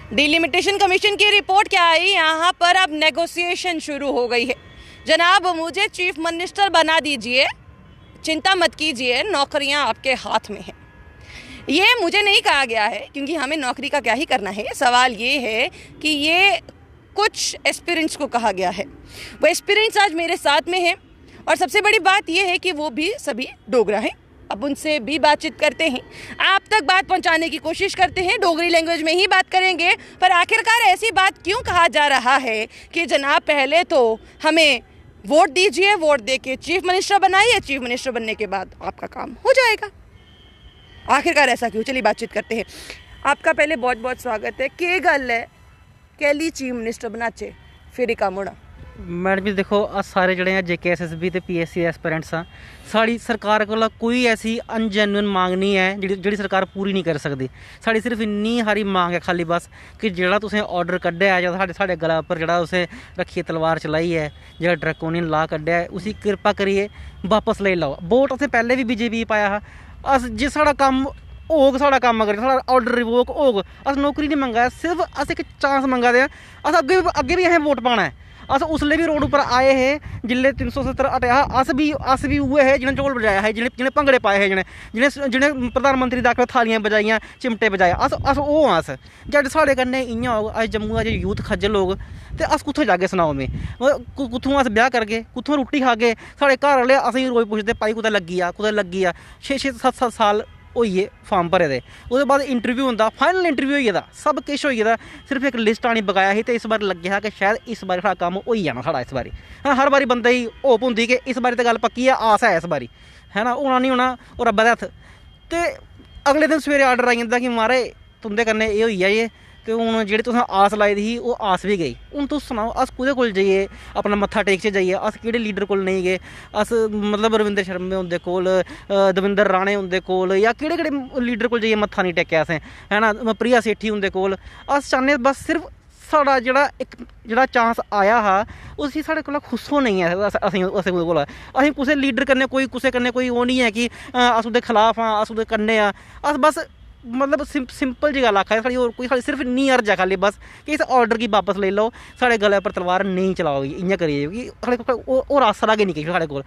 Delimitation commission की report क्या आई, यहाँ पर अब नेगोशिएशन शुरू हो गई है। जनाब मुझे चीफ मिनिस्टर बना दीजिए, चिंता मत कीजिए, नौकरियाँ आपके हाथ में हैं। ये मुझे नहीं कहा गया है क्योंकि हमें नौकरी का क्या ही करना है। सवाल ये है कि ये कुछ एस्पिरेंट्स को कहा गया है। वो एस्पिरेंट्स आज मेरे साथ में हैं और सबसे बड़ी बात ये है कि वो भी सभी डोगरा हैं। अब उनसे भी बातचीत करते हैं, आप तक बात पहुंचाने की कोशिश करते हैं, डोगरी लैंग्वेज में ही बात करेंगे। पर आखिरकार ऐसी बात क्यों कहा जा रहा है कि जनाब पहले तो हमें वोट दीजिए, वोट देके चीफ मिनिस्टर बनाइए, चीफ मिनिस्टर बनने के बाद आपका काम हो जाएगा। आखिरकार ऐसा क्यों? चलिए बातचीत करते हैं। आपका पहले बहुत बहुत स्वागत है। के गल है कैली चीफ मिनिस्टर बनाचे फिर ही काम होना? मैडम जी देखो आ सारे जड़े JKSSB ते PSC एस्पिरेंट्स हाँ, साड़ी सरकार कोला कोई ऐसी अनजैनुअन मांग नहीं है जिहड़ी सरकार पूरी नहीं कर सकती। साड़ी सिर्फ इन्नी हारी मांग है खाली बस कि जेड़ा तुसें ऑर्डर कड्ढिया जां साढ़े गला उप्पर जेड़ा उसे रखिए तलवार चलाई है, जेड़ा ड्रैकोनियन लॉ कड्ढिया है, उसी कृपा करिए वापस लेई लओ। वोट असें पैह्ले भी BJP पाया हा। अस जे साढ़ा कम्म होग, साढ़ा कम्म अगर साढ़ा ऑर्डर रिवोक होग, अस नौकरी नहीं मंगा, सिर्फ अस एक चांस मंगा दे। अस अग्गे भी असें वोट पाना है। अस उसले भी रोड उप्पर आए हे जिल्ले 370 हटेआ। अस भी उए है जिन्हें ढोल बजाया है, जिन्हें भंगड़े पाए है, जिन्हें प्रधानमंत्री दा आखेआ थालियां बजाइयां, चिमटे बजाए। अस ओह् आं। अस जद साढ़े कन्नै इ'यां होग, अज्ज जम्मू दा जे यूथ खज्जल होग ते अस कुत्थें जागे सनाओ में? कुत्थूं अस ब्याह करगे, कुत्थूं रुट्टी खागे? साढ़े घर आह्ले असेंगी रोज पुछदे भाई कुतै लग्गी आ, कुतै लग्गी आ। 6-7 साल होई गे फार्म भरे दे, ओह्दे बाद इंटरव्यू होंदा, फाइनल इंटरव्यू होई गेदा, सब किश होई गेदा, सिर्फ एक लिस्ट आनी बकाया ही। ते इस बार लग्गेआ हा कि शायद इस बारी साढ़ा कम्म होई जाना साढ़ा इस बारी। हाँ, हर बारी बंदे गी होप होंदी कि इस बारी ते गल्ल पक्की है, आस है इस बारी, है ना, होना नहीं होना ओह् रब्बा दे हत्थ। ते अगले दिन सवेरे आर्डर आई जंदा कि महाराज तुंदे कन्नै एह् होई जाए ते हून जेह्ड़ी तुसें आस लाई दी ही ओह् आस भी गई। हून तुस सनाओ अस कुहदे कोल जाइए अपना मत्था टेक च जाइए? अस केह्ड़े लीडर कोल नहीं गे? अस मतलब रविंदर शर्मा हुंदे कोल, दविंदर राणे हुंदे कोल, या केह्ड़े लीडर कोल जाइए मत्था नहीं टेकेआ असें, है ना, प्रिया सेठी हुंदे कोल? अस चाह्न्ने बस सिर्फ साढ़ा जेह्ड़ा चांस आया हा उसी साढ़े कोला खुस्सो नहीं है। असें ओह्दे कोला असें कुसै लीडर कन्नै कुसै कन्नै कोई ओह् नहीं है कि अस ओह्दे खिलाफ आं, अस ओह्दे कन्नै आं। अस बस मतलब सिंपल जी गल्ल आखा साढ़ी, होर कोई साढ़ी सिर्फ इन्नी अर्ज है खाली बस कि इस ऑर्डर गी वापस लेई लओ, साढ़े गले उप्पर तलवार नहीं चलाओ इ'यां करियै कि साढ़े कोल होर आसरा गै निं किश साढ़े कोल।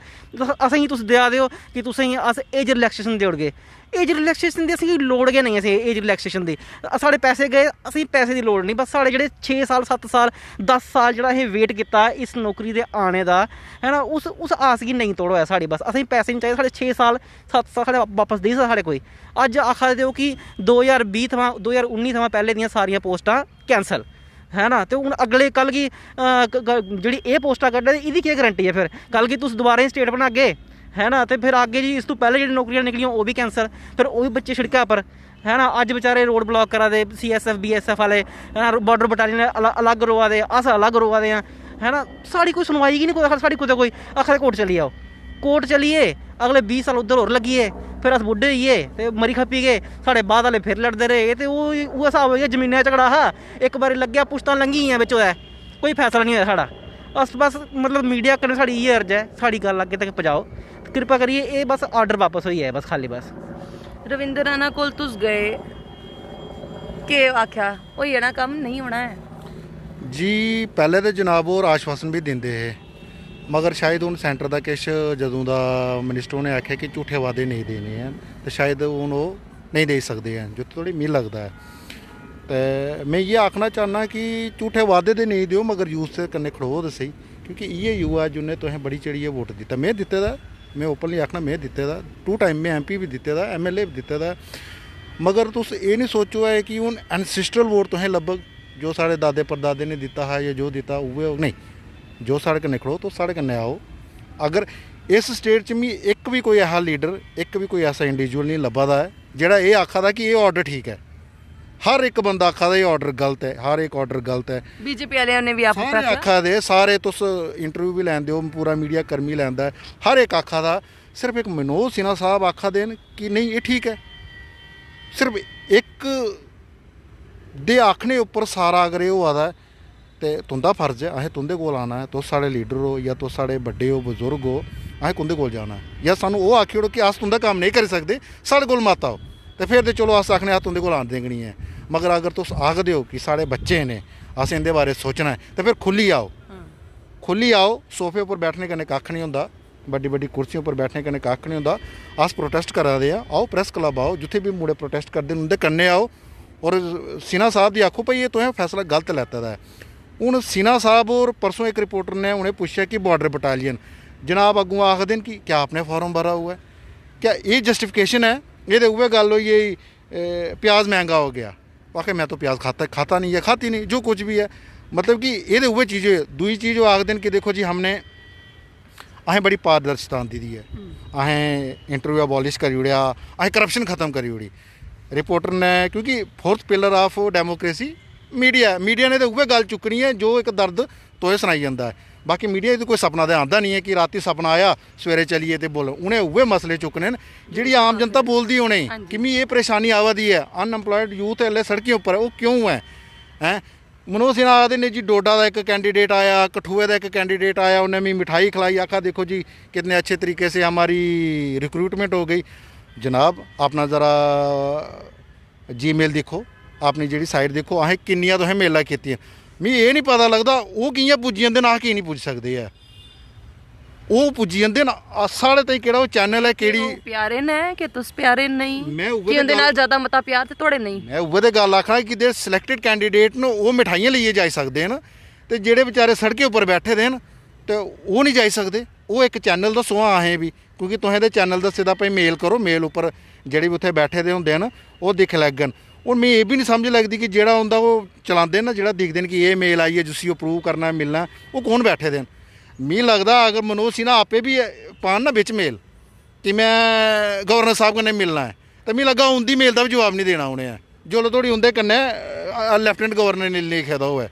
असेंगी तुस देआ देओ कि तुसेंगी अस एज रिलैक्सेशन देई ओड़गे। एज रिलैक्सेशन दी असेंगी लोड़ गै नहीं, असें एज रिलैक्सेशन दी साढ़े पैसे गए, असेंगी पैसे दी लोड़ नहीं। बस साढ़े जेह्ड़े 6 साल 7 साल 10 साल जेह्ड़ा असें वेट कीता इस नौकरी दे आने दा, है ना, उस आस गी नेईं तोड़ो है साढ़ी। बस असेंगी पैसे नहीं चाहिए, साढ़े 6 साल 7 साल साढ़े वापस देई सकदा साढ़े कोई। अज्ज आखा दे हो कि 2020 थमां 2019 थमां पैह्ले दियां सारियां पोस्टां कैंसल, है ना, तो हून अगले कल गी जेह्ड़ी एह् पोस्टां कड्ढा दे एह्दी केह् गारंटी है? फिर कल गी तुस दोबारा स्टेट बनागे, है ना, तो फिर अग्गे जी इस तू पैह्ले जेह्ड़ी नौकरियां निकलियां ओह् भी कैंसल, फिर ओह् बी बच्चे शिड़का पर, है ना। अज्ज बेचारे रोड ब्लॉक करा दे CSF BSF आह्ले, है ना, बॉर्डर बटालियन अलग रोआ दे, अस अलग रोआ दे, है ना। साढ़ी कोई सुनवाई गै नहीं, कोई साढ़ी कुतै कोई आखदे कोर्ट चली आओ, कोर्ट चलिए, अगले 20 साल उद्धर होर लग्गिए, फिर अस बुड्ढे होई गे ते मरी खप्पी गए, साढ़े बाद आह्ले फिर लड़दे रेह्। ते उ'ऐ स्हाब होई गेआ जमीनै झगड़ा हा, एक बारी लग्गेआ पुश्तां लंघी गेइयां बिच्च, होया कोई फैसला नहीं होया साढ़ा। अस बस मतलब मीडिया कन्नै साढ़ी इ'यै अर्ज है, साढ़ी गल्ल अग्गे तक पजाओ कृपा करिए। एह् बस ऑर्डर वापस होई जाए बस खाली बस। रविंदर राणा कोल तुस गए, केह् आखेआ होई जाना कम्म, नहीं होना है जी? पैह्ले ते जनाब होर आश्वासन भी दिंदे हे, मगर शायद हून सेंटर दा किश जदों दा मिनिस्टर ने आखेआ कि झूठे वादे नहीं देने हैं, तो शायद हून ओह् नहीं दे सकदे हैं, जो थोड़ी मिगी लगदा है। ते मैं इ'यै आखना चाहना कि झूठे वादे ते नहीं दिओ, मगर यूथ दे कन्नै खड़ो ते सही, क्योंकि इ'यै युवा जिन्हें तुसें बड़ी चढ़ियै वोट दित्ता। में दित्ते दा, मैं ओपनली आखना मैं दित्ते दा, 2 टाइम में MP भी दित्ते दा, MLA भी दित्ते दा। मगर तुस एह् नहीं सोचो है कि हून एनसिस्ट्रल वोट तुसें लब्भग जो साढ़े दादे परदादे ने दित्ता हा या जो दित्ता उ'ऐ नहीं। जो साढ़े कन्नै खड़ो तुस साढ़े कन्नै आओ। अगर इस स्टेट च मिगी एक भी कोई ऐसा लीडर, एक भी कोई ऐसा इंडिविजुअल नहीं लब्भा दा है जेह्ड़ा एह् आखा दा कि एह् ऑर्डर ठीक है। हर एक बंदा आखा दा एह् ऑर्डर गलत है, हर एक ऑर्डर गलत है। BJP वाले ने भी सारे आखा दे, सारे तुस इंटरव्यू भी लैंदे हो, पूरा मीडिया कर्मी लैंदा है, हर एक आखा दा। सिर्फ एक मनोज सिन्हा साहब आखा दे कि नहीं एह् ठीक है। सिर्फ एक दे आखने उप्पर सारा अगर एह् होआ दा है ते तुंदा फर्ज है, असें तुंदे कोल आना है। तुस साढ़े लीडर हो या तुस साढ़े बड्डे हो, बजुर्ग हो, असें कुंदे कोल जाना है? या सानूं ओह् आखी ओड़ो कि अस तुंदा कम्म नहीं करी सकदे, साढ़े कोल मत आओ। तो फिर तो चलो अस आखने तुंदे कोल आंदे गै नहीं है। मगर अगर तुस आखदे हो कि साढ़े बच्चे ने अस इंदे बारे सोचना है तो फिर खुल्ली आओ। सोफे उपर बैठने कन्नै कक्ख नहीं होंदा, बड्डी बड्डी कुर्सियों पर बैठने कन्नै कक्ख नहीं होंदा। अस प्रोटेस्ट करा दे आओ प्रेस क्लब आओ, जित्थे भी मुड़े प्रोटेस्ट करदे न उंदे कन्नै आओ और सिन्हा साहब दी आखो भाई ये तुसें फैसला गलत लैता दा है। हूँ सिन्हा साहब और परसों एक रिपोर्टर ने उन्हें पूछा कि बॉर्डर बटालियन जनाब अगों आखदे न कि क्या आपने फॉर्म भरा हुआ है, क्या ये जस्टिफिकेशन है? ये तो उहे गल होई ये प्याज महंगा हो गया, आखे मैं तो प्याज खाता नहीं है, खाती नहीं, जो कुछ भी है। मतलब कि ये तो उहे चीज़ है। दूई चीज़ वो आखदे न कि देखो जी हमने असें बड़ी पारदर्शिता आंदी दी है, असें इंटरव्यू अबॉलिश करी ओड़िया, असें करप्शन खत्म करी ओड़ी। रिपोर्टर ने क्योंकि fourth pillar of democracy media ने तो उहे गल चुकनी है जो एक दर्द तोए सुनाई जाता है। बाकी मीडिया तो कोई सपना तो आंदा नहीं है कि राती सपना आया सवेरे चलिए तो बोलो। उन्हें उहे मसले चुकने जी आम जनता बोलती उन्हें कि मी ये परेशानी आवा दी है, अनएम्पलॉयड यूथ हल्ले सड़कें उपर है, वो क्यों है? हैं मनोज सिन्हा आखदे ने जी डोडा का एक कैंडीडेट आया, कठुए का एक कैंडीडेट आया, उन्हें मी मिठाई खिलाई, आखा देखो जी कितने अच्छे तरीके से हमारी रिक्रूटमेंट हो गई। जनाब अपना ज़रा जीमेल देखो, अपनी जी साइट देखो, असें किन्नियां तुसें मेलां कीतियां, मी ये नहीं पता लगता वो कि'यां पुज्जी जंदे न, अस की नहीं पुज्ज सकते है। वो पुज्जी जंदे न, साढ़े ताईं केह्ड़ा चैनल है केह्ड़ी प्यारे ने कि तुस प्यारे नहीं, मैं कि उंदे नाल ज्यादा मता प्यार ते थोड़े नहीं। मैं उ'ऐ ते गल आखना कि जेह्ड़े सिलेक्टेड कैंडीडेट न वो मिठाइयां लेइयै जाई सकदे न ते जेह्ड़े बेचारे सड़कें उप्पर बैठे दे न ते ओह् नहीं जाई सकदे। वो एक चैनल दस्सो हां असें भी, क्योंकि तुसें ते चैनल दस्से दा भाई मेल करो, मेल उप्पर जेह्ड़े भी उत्थे बैठे दे होंदे न ओह् दिक्ख लैङन। हूँ मैं ये भी नहीं समझ लगती कि जेह्ड़ा होंदा वो चलाते ना, जेह्ड़ा दिखदे न कि ये मेल आई है जिसी अप्रूव करना मिलना, वो कौन बैठे दे न? मी लगदा अगर मनोज सिन्हा आपे भी पान ना बिच मेल कि मैं गवर्नर साहब कन्नै मिलना है तो मी लग्गा उंदी मेल का भी जवाब नहीं देना उन्हें, जोल्लै धोड़ी उंदे कन्नै लैफ्टिनेंट गवर्नर ने लिखे दा होऐ।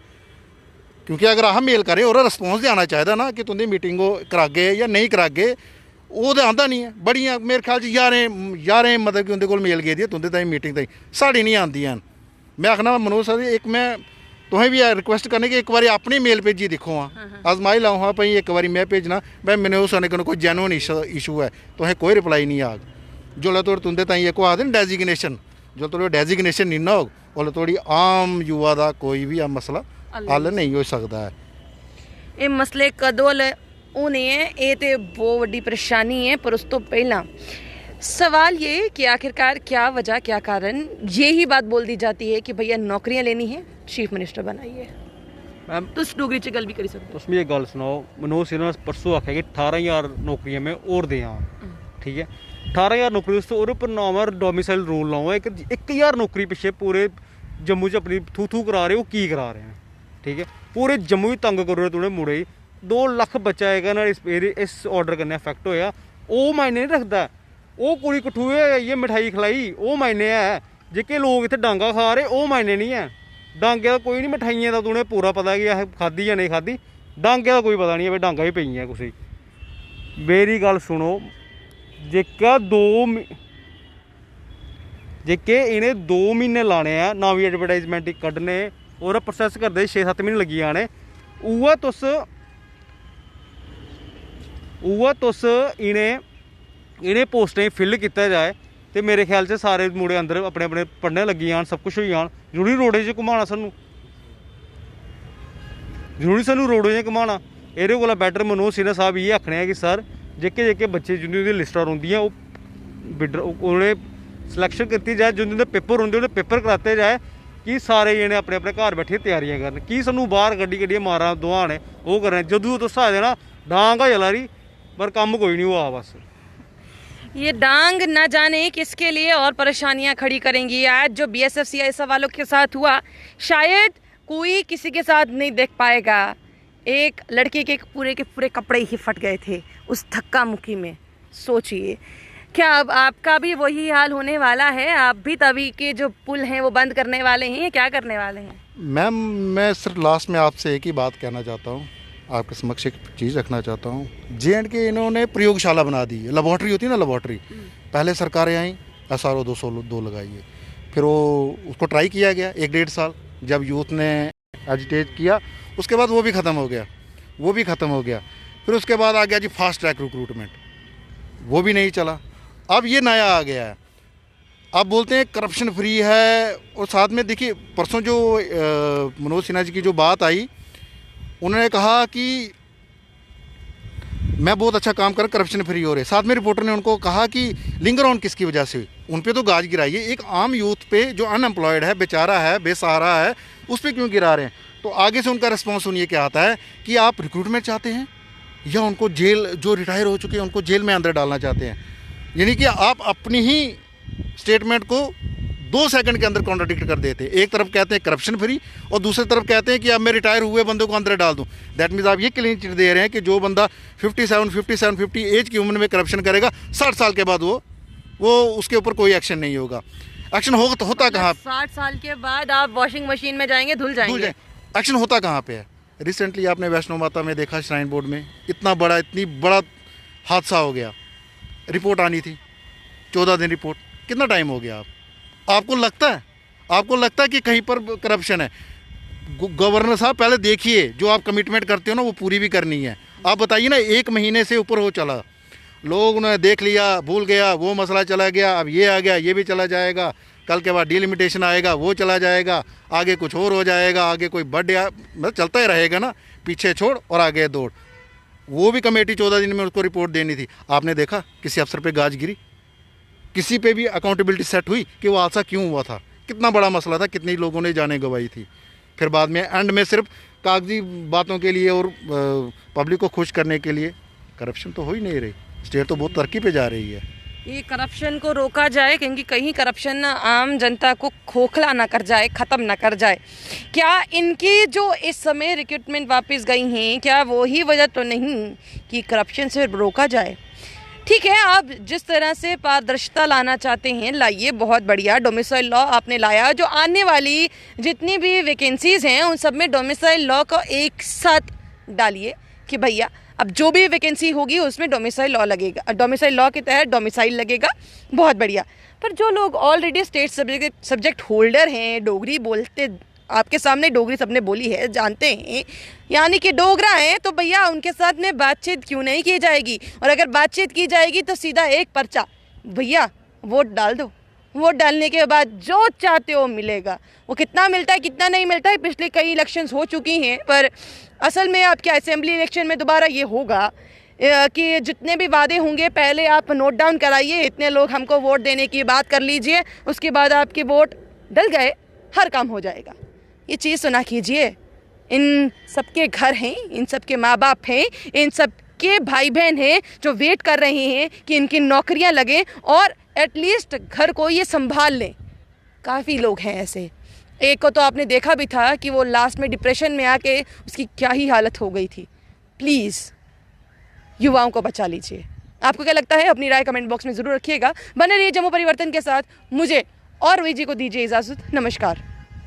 क्योंकि अगर अस मेल करें ओह्दा रिस्पांस ते आना चाहिदा ना कि तुंदी मीटिंग करागे या नहीं करागे, वो तो आंदा नहीं है। बड़ियां मेरे ख्याल च यारें मतलब कि उंदे कोल मेल गेदी है तुंदे ताईं मीटिंग ताईं, साढ़ी नहीं आंदियां। मैं आखना मनोज साहब एक मैं तुसें भी रिक्वेस्ट करनी कि एक बारी अपनी मेल भेजी दिक्खो हाँ, आजमाई लाओ हाँ भाई एक बारी मैं भेजना भाई मनोज सर कन्नै कोई जैनुअन इशू है, तुसें कोई रिप्लाई नहीं आग। जोल्लै तोड़ी तुंदे ताईं एक आखदे न डेजिग्नेशन, जो तोड़ी डेजिग्नेशन नहीं ना होग उसलै तोड़ी आम युवा का कोई भी मसला हल नहीं हो सकता है। ये मसले कदों होने हैं, ये तो बहुत बड़ी परेशानी है। पर उस तो पहला सवाल ये कि आखिरकार क्या वजह क्या कारण यही बात बोल दी जाती है कि भैया नौकरियां लेनी है चीफ मिनिस्टर बनाइए। मैम तुस डोगरी च गल भी करी सकते हो। तुस मिगी एक गल सनाओ, मनोज सिन्हा परसों आखेआ कि 18,000 नौकरियां में और देआं, ठीक है 18,000 नौकरी उस ओह्दे उप्पर नॉर्मल डोमिसाइल रूल लाओ। 1,000 नौकरी पिच्छे पूरे जम्मू च अपनी थू करा रहे, वो की करा रहे हैं, ठीक है पूरे जम्मू ही तंग करो तुंदे मुड़े। 2 लाख बच्चा आएगा इस ऑर्डर कन्नै अफेक्ट होया, वो मायने नहीं रखता। वो कुड़ी कठुए आइयै मिठाई खलाई वो मायने है, जेह्के लोग इत्थै डांगा खा रहे वो मायने नहीं है। डांगे का कोई नहीं, मिठाइयें का तुसें पूरा पता कि असें खाद्धी या नहीं खाद्धी, डांगे का कोई पता नहीं है भाई डांगा ही पेइयां कुसै। मेरी गल सुनो, जेह्के इ'नें 2 महीने लाने आ नमीं एडवर्टाइजमेंट कड्ढने और प्रोसैस करदे 6-7 महीने लग्गी जाने, उ'ऐ तुस इ'नें पोस्टें फिल कीता जाए तो मेरे ख्याल से सारे मुड़े अंदर अपने अपने पढ़ने लगी जान, सब कुछ होई जान। जरूरी रोडें च घुमाना सानूं, जरूरी सानूं रोडें च घुमाना। एह्दे कोला बैटर मनोज सिन्हा साहब इ'यै आखने कि सर जेह्के बच्चे जिंदी लिस्टां रौंह्दियां उ'नें सलैक्शन कीती जाए, जिंदे पेपर होंदे उ'नें पेपर कराते जाए कि सारे जने अपने अपने घर बैठियै तैयारियां करन। कि सानूं बाहर कड्ढियै मारा दोहाने ओह् करन, जदूं तुस आए देना डांग गै चला दी पर कम्म कोई नहीं हुआ। बस ये डांग न जाने किसके लिए और परेशानियां खड़ी करेंगी। आज जो BSF CISF वालों के साथ हुआ शायद कोई किसी के साथ नहीं देख पाएगा। एक लड़के के पूरे कपड़े ही फट गए थे उस धक्का मुक्की में। सोचिए क्या अब आपका भी वही हाल होने वाला है? आप भी तभी के जो पुल हैं वो बंद करने वाले हैं, क्या करने वाले हैं? मैम मैं सिर्फ लास्ट में आपसे एक ही बात कहना चाहता हूँ, आपके समक्ष एक चीज़ रखना चाहता हूँ। J&K इन्होंने प्रयोगशाला बना दी है, लेबॉर्ट्री होती है ना लेबॉर्ट्री, पहले सरकारें आई SRO 202 लगाई है, फिर वो उसको ट्राई किया गया 1-1.5 साल, जब यूथ ने एजिटेट किया उसके बाद वो भी ख़त्म हो गया। फिर उसके बाद आ गया जी फास्ट ट्रैक रिक्रूटमेंट, वो भी नहीं चला। अब ये नया आ गया है आप बोलते हैं करप्शन फ्री है, और साथ में देखिए परसों जो मनोज सिन्हा जी की जो बात आई, उन्होंने कहा कि मैं बहुत अच्छा काम कर, करप्शन फ्री हो रहे। साथ में रिपोर्टर ने उनको कहा कि लिंगर ऑन किसकी वजह से हुई, उन पे तो गाज गिराइए, एक आम यूथ पे जो अनएम्प्लॉयड है, बेचारा है, बेसहारा है, उस पर क्यों गिरा रहे हैं। तो आगे से उनका रिस्पॉन्स सुनिए क्या आता है कि आप रिक्रूटमेंट चाहते हैं या उनको जेल, जो रिटायर हो चुके हैं उनको जेल में अंदर डालना चाहते हैं। यानी कि आप अपनी ही स्टेटमेंट को 2 सेकंड के अंदर कॉन्ट्राडिक्ट कर देते हैं। एक तरफ कहते हैं करप्शन फ्री और दूसरी तरफ कहते हैं कि अब मैं रिटायर हुए बंदे को अंदर डाल दूं। दैट मीन्स आप ये क्लीन चिट दे रहे हैं कि जो बंदा 50 एज की उम्र में करप्शन करेगा, 60 साल के बाद वो उसके ऊपर कोई एक्शन नहीं होगा। एक्शन होता कहाँ? 60 साल के बाद आप वॉशिंग मशीन में जाएंगे, धुल जाएंगे। एक्शन होता कहाँ पे है? रिसेंटली आपने वैष्णो माता में देखा, श्राइन बोर्ड में इतनी बड़ा हादसा हो गया, रिपोर्ट आनी थी, 14 दिन रिपोर्ट, कितना टाइम हो गया? आपको लगता है कि कहीं पर करप्शन है? गवर्नर साहब पहले देखिए, जो आप कमिटमेंट करते हो ना वो पूरी भी करनी है। आप बताइए ना, 1 महीने से ऊपर हो चला, लोग उन्होंने देख लिया, भूल गया, वो मसला चला गया, अब ये आ गया, ये भी चला जाएगा, कल के बाद डिलिमिटेशन आएगा, वो चला जाएगा, आगे कुछ और हो जाएगा, आगे कोई बर्थडे, मतलब चलता ही रहेगा ना, पीछे छोड़ और आगे दौड़। वो भी कमेटी 14 दिन में उसको रिपोर्ट देनी थी। आपने देखा किसी अफसर पे गाज गिरी? किसी पे भी अकाउंटेबिलिटी सेट हुई कि वो हादसा क्यों हुआ था? कितना बड़ा मसला था, कितने लोगों ने जाने गंवाई थी। फिर बाद में एंड में सिर्फ कागजी बातों के लिए और पब्लिक को खुश करने के लिए करप्शन तो हो ही नहीं रही। स्टेट तो बहुत तरक्की पे जा रही है। ये करप्शन को रोका जाए, क्योंकि कहीं करप्शन आम जनता को खोखला ना कर जाए, ख़त्म ना कर जाए। क्या इनकी जो इस समय रिक्रूटमेंट वापस गई हैं, क्या वो ही वजह तो नहीं कि करप्शन से रोका जाए? ठीक है, आप जिस तरह से पारदर्शिता लाना चाहते हैं लाइए, बहुत बढ़िया। डोमिसाइल लॉ आपने लाया, जो आने वाली जितनी भी वैकेंसीज़ हैं उन सब में डोमिसाइल लॉ को एक साथ डालिए कि भैया अब जो भी वैकेंसी होगी उसमें डोमिसाइल लॉ लगेगा, डोमिसाइल लॉ के तहत डोमिसाइल लगेगा, बहुत बढ़िया। पर जो लोग ऑलरेडी स्टेट सब्जेक्ट होल्डर हैं, डोगरी बोलते, आपके सामने डोगरी सबने बोली है, जानते हैं, यानी कि डोगरा हैं, तो भैया उनके साथ में बातचीत क्यों नहीं की जाएगी? और अगर बातचीत की जाएगी तो सीधा एक पर्चा, भैया वोट डाल दो। वोट डालने के बाद जो चाहते हो मिलेगा। वो कितना मिलता है कितना नहीं मिलता है, पिछले कई इलेक्शंस हो चुकी हैं, पर असल में आपके असेंबली इलेक्शन में दोबारा ये होगा कि जितने भी वादे होंगे पहले आप नोट डाउन कराइए, इतने लोग हमको वोट देने की बात कर लीजिए, उसके बाद आपके वोट डल गए, हर काम हो जाएगा। ये चीज़ सुना कीजिए। इन सबके घर हैं, इन सबके माँ बाप हैं, इन सब के भाई बहन हैं जो वेट कर रहे हैं कि इनकी नौकरियां लगें और एटलीस्ट घर को ये संभाल लें। काफ़ी लोग हैं ऐसे। एक को तो आपने देखा भी था कि वो लास्ट में डिप्रेशन में आके उसकी क्या ही हालत हो गई थी। प्लीज़ युवाओं को बचा लीजिए। आपको क्या लगता है? अपनी राय कमेंट बॉक्स में ज़रूर रखिएगा। बने रहिए जम्मू परिवर्तन के साथ। मुझे और वीजी को दीजिए इजाज़त। नमस्कार।